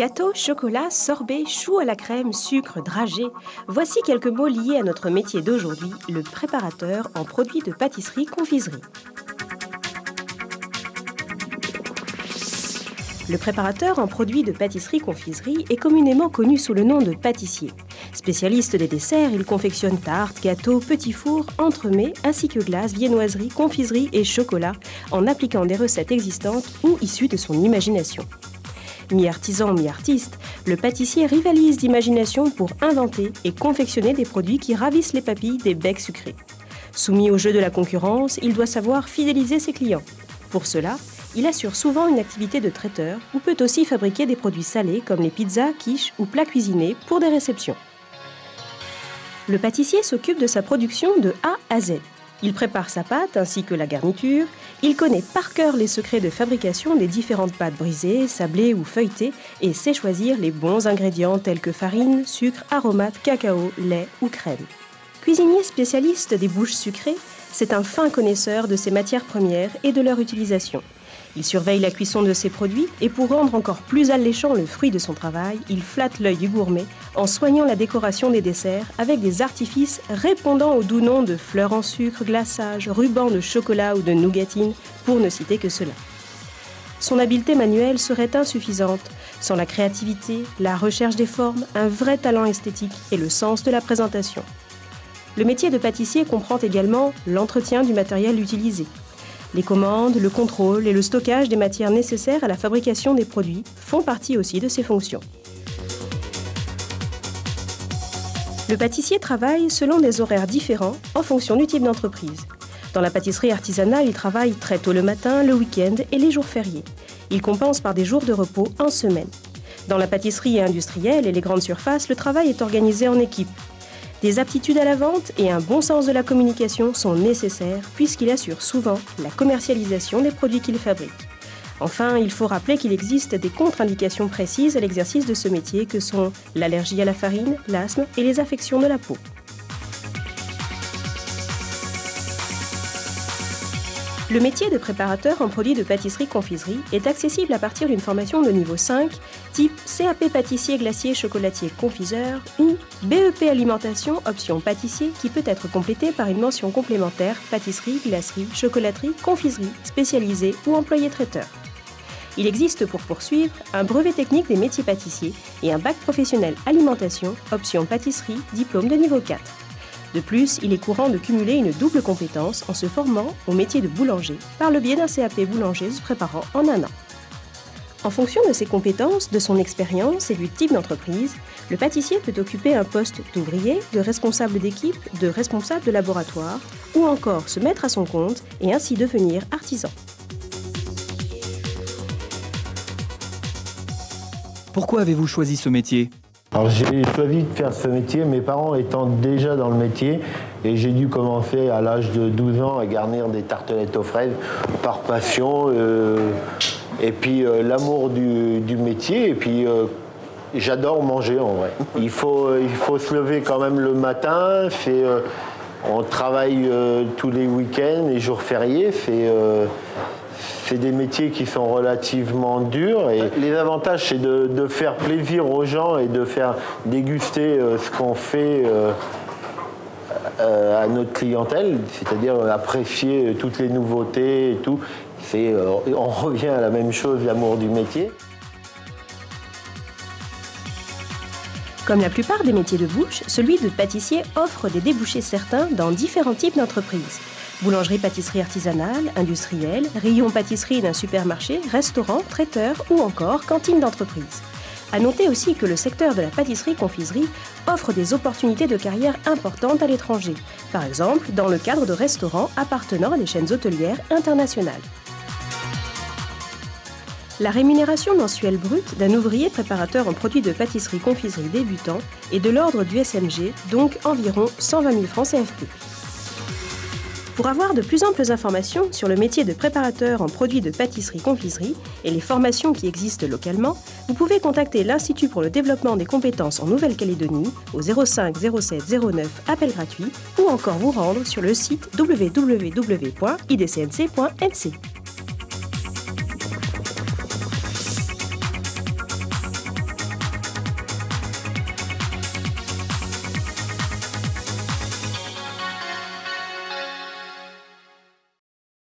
Gâteau, chocolat, sorbet, chou à la crème, sucre, dragée. Voici quelques mots liés à notre métier d'aujourd'hui, le préparateur en produits de pâtisserie-confiserie. Le préparateur en produits de pâtisserie-confiserie est communément connu sous le nom de pâtissier. Spécialiste des desserts, il confectionne tartes, gâteaux, petits fours, entremets, ainsi que glaces, viennoiseries, confiseries et chocolats, en appliquant des recettes existantes ou issues de son imagination. Mi-artisan, mi-artiste, le pâtissier rivalise d'imagination pour inventer et confectionner des produits qui ravissent les papilles des becs sucrés. Soumis au jeu de la concurrence, il doit savoir fidéliser ses clients. Pour cela, il assure souvent une activité de traiteur ou peut aussi fabriquer des produits salés comme les pizzas, quiches ou plats cuisinés pour des réceptions. Le pâtissier s'occupe de sa production de A à Z. Il prépare sa pâte ainsi que la garniture. Il connaît par cœur les secrets de fabrication des différentes pâtes brisées, sablées ou feuilletées et sait choisir les bons ingrédients tels que farine, sucre, aromates, cacao, lait ou crème. Cuisinier spécialiste des bouches sucrées, c'est un fin connaisseur de ces matières premières et de leur utilisation. Il surveille la cuisson de ses produits et pour rendre encore plus alléchant le fruit de son travail, il flatte l'œil du gourmet en soignant la décoration des desserts avec des artifices répondant au doux nom de fleurs en sucre, glaçage, rubans de chocolat ou de nougatine, pour ne citer que cela. Son habileté manuelle serait insuffisante sans la créativité, la recherche des formes, un vrai talent esthétique et le sens de la présentation. Le métier de pâtissier comprend également l'entretien du matériel utilisé. Les commandes, le contrôle et le stockage des matières nécessaires à la fabrication des produits font partie aussi de ses fonctions. Le pâtissier travaille selon des horaires différents en fonction du type d'entreprise. Dans la pâtisserie artisanale, il travaille très tôt le matin, le week-end et les jours fériés. Il compense par des jours de repos en semaine. Dans la pâtisserie industrielle et les grandes surfaces, le travail est organisé en équipe. Des aptitudes à la vente et un bon sens de la communication sont nécessaires puisqu'il assure souvent la commercialisation des produits qu'il fabrique. Enfin, il faut rappeler qu'il existe des contre-indications précises à l'exercice de ce métier que sont l'allergie à la farine, l'asthme et les affections de la peau. Le métier de préparateur en produits de pâtisserie-confiserie est accessible à partir d'une formation de niveau 5, type CAP pâtissier, glacier, chocolatier, confiseur ou BEP alimentation, option pâtissier, qui peut être complétée par une mention complémentaire pâtisserie, glacerie, chocolaterie, confiserie, spécialisée ou employé traiteur. Il existe pour poursuivre un brevet technique des métiers pâtissiers et un bac professionnel alimentation, option pâtisserie, diplôme de niveau 4. De plus, il est courant de cumuler une double compétence en se formant au métier de boulanger par le biais d'un CAP boulanger se préparant en un an. En fonction de ses compétences, de son expérience et du type d'entreprise, le pâtissier peut occuper un poste d'ouvrier, de responsable d'équipe, de responsable de laboratoire ou encore se mettre à son compte et ainsi devenir artisan. Pourquoi avez-vous choisi ce métier ? Alors j'ai choisi de faire ce métier, mes parents étant déjà dans le métier, et j'ai dû commencer à l'âge de 12 ans à garnir des tartelettes aux fraises par passion, et puis l'amour du métier, et puis j'adore manger en vrai. Il faut se lever quand même le matin, on travaille tous les week-ends et jours fériés, c'est des métiers qui sont relativement durs et les avantages c'est de faire plaisir aux gens et de faire déguster ce qu'on fait à notre clientèle, c'est-à-dire apprécier toutes les nouveautés et tout. On revient à la même chose, l'amour du métier. Comme la plupart des métiers de bouche, celui de pâtissier offre des débouchés certains dans différents types d'entreprises. Boulangerie-pâtisserie artisanale, industrielle, rayon pâtisserie d'un supermarché, restaurant, traiteur ou encore cantine d'entreprise. À noter aussi que le secteur de la pâtisserie-confiserie offre des opportunités de carrière importantes à l'étranger, par exemple dans le cadre de restaurants appartenant à des chaînes hôtelières internationales. La rémunération mensuelle brute d'un ouvrier préparateur en produits de pâtisserie-confiserie débutant est de l'ordre du SMG, donc environ 120 000 francs CFP. Pour avoir de plus amples informations sur le métier de préparateur en produits de pâtisserie-confiserie et les formations qui existent localement, vous pouvez contacter l'Institut pour le développement des compétences en Nouvelle-Calédonie au 05 07 09 appel gratuit ou encore vous rendre sur le site www.idcnc.nc.